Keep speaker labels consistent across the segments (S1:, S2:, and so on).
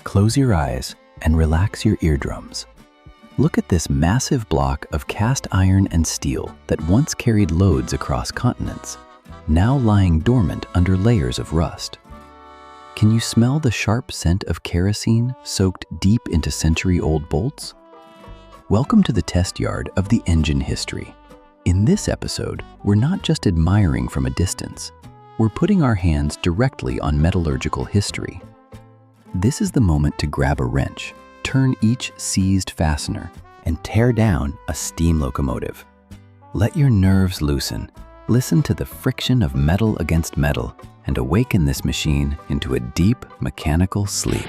S1: Close your eyes and relax your eardrums. Look at this massive block of cast iron and steel that once carried loads across continents, now lying dormant under layers of rust. Can you smell the sharp scent of kerosene soaked deep into century-old bolts? Welcome to the test yard of the engine history. In this episode, we're not just admiring from a distance, we're putting our hands directly on metallurgical history. This is the moment to grab a wrench, turn each seized fastener, and tear down a steam locomotive. Let your nerves loosen, listen to the friction of metal against metal, and awaken this machine into a deep mechanical sleep.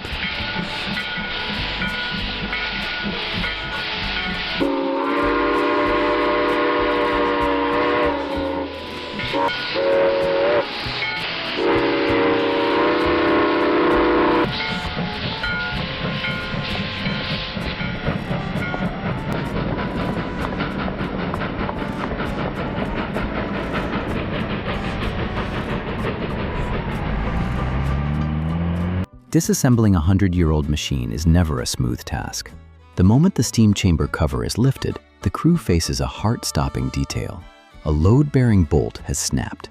S1: Disassembling a 100-year-old machine is never a smooth task. The moment the steam chamber cover is lifted, the crew faces a heart-stopping detail. A load-bearing bolt has snapped.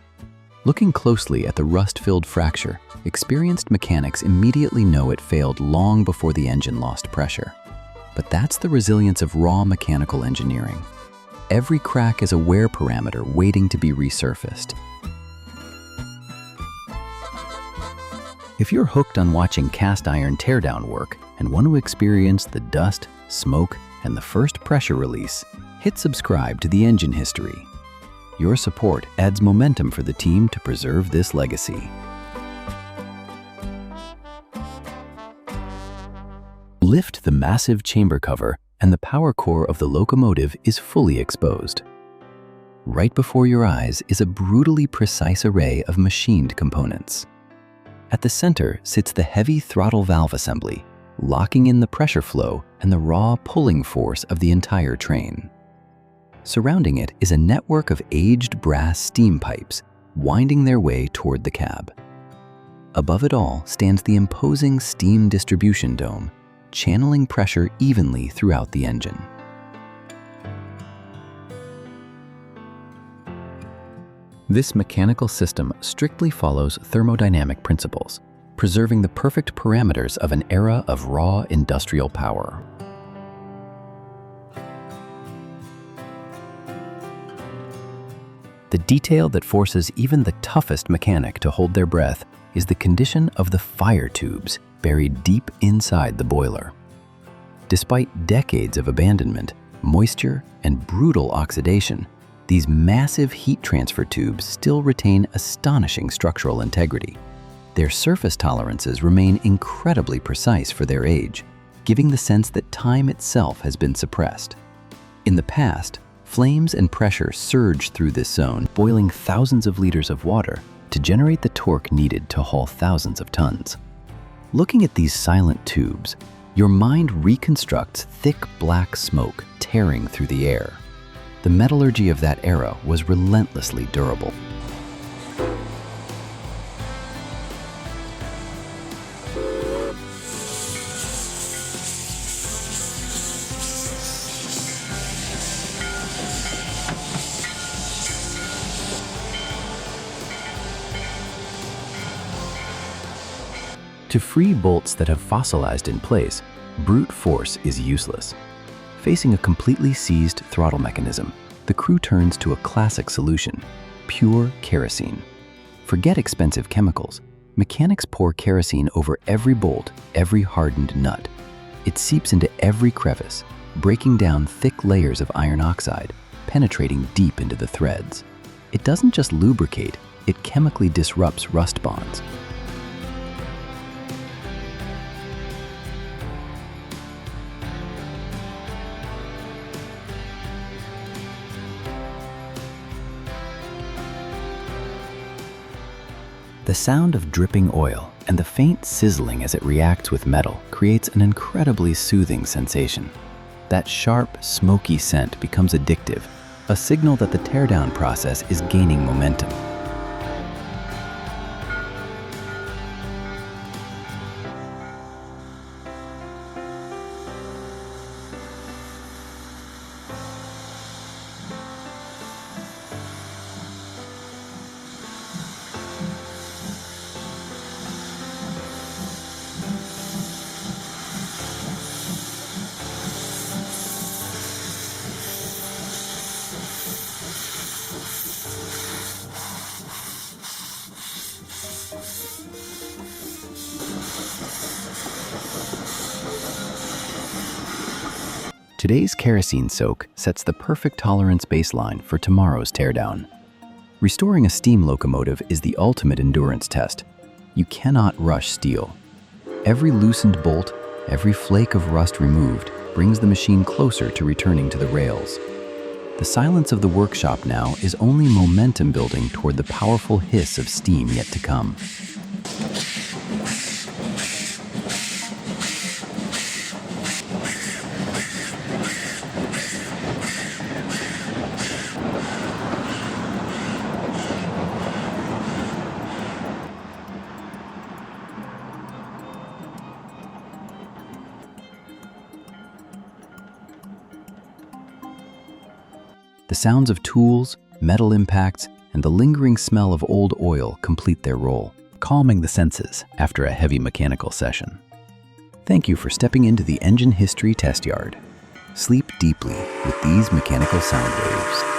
S1: Looking closely at the rust-filled fracture, experienced mechanics immediately know it failed long before the engine lost pressure. But that's the resilience of raw mechanical engineering. Every crack is a wear parameter waiting to be resurfaced. If you're hooked on watching cast iron teardown work and want to experience the dust, smoke, and the first pressure release, hit subscribe to the engine history. Your support adds momentum for the team to preserve this legacy. Lift the massive chamber cover and the power core of the locomotive is fully exposed. Right before your eyes is a brutally precise array of machined components. At the center sits the heavy throttle valve assembly, locking in the pressure flow and the raw pulling force of the entire train. Surrounding it is a network of aged brass steam pipes winding their way toward the cab. Above it all stands the imposing steam distribution dome, channeling pressure evenly throughout the engine. This mechanical system strictly follows thermodynamic principles, preserving the perfect parameters of an era of raw industrial power. The detail that forces even the toughest mechanic to hold their breath is the condition of the fire tubes buried deep inside the boiler. Despite decades of abandonment, moisture, and brutal oxidation, these massive heat transfer tubes still retain astonishing structural integrity. Their surface tolerances remain incredibly precise for their age, giving the sense that time itself has been suppressed. In the past, flames and pressure surged through this zone, boiling thousands of liters of water to generate the torque needed to haul thousands of tons. Looking at these silent tubes, your mind reconstructs thick black smoke tearing through the air. The metallurgy of that era was relentlessly durable. To free bolts that have fossilized in place, brute force is useless. Facing a completely seized throttle mechanism, the crew turns to a classic solution: pure kerosene. Forget expensive chemicals. Mechanics pour kerosene over every bolt, every hardened nut. It seeps into every crevice, breaking down thick layers of iron oxide, penetrating deep into the threads. It doesn't just lubricate, it chemically disrupts rust bonds. The sound of dripping oil and the faint sizzling as it reacts with metal creates an incredibly soothing sensation. That sharp, smoky scent becomes addictive, a signal that the teardown process is gaining momentum. Today's kerosene soak sets the perfect tolerance baseline for tomorrow's teardown. Restoring a steam locomotive is the ultimate endurance test. You cannot rush steel. Every loosened bolt, every flake of rust removed, brings the machine closer to returning to the rails. The silence of the workshop now is only momentum building toward the powerful hiss of steam yet to come. The sounds of tools, metal impacts, and the lingering smell of old oil complete their role, calming the senses after a heavy mechanical session. Thank you for stepping into the Engine History Test Yard. Sleep deeply with these mechanical sound waves.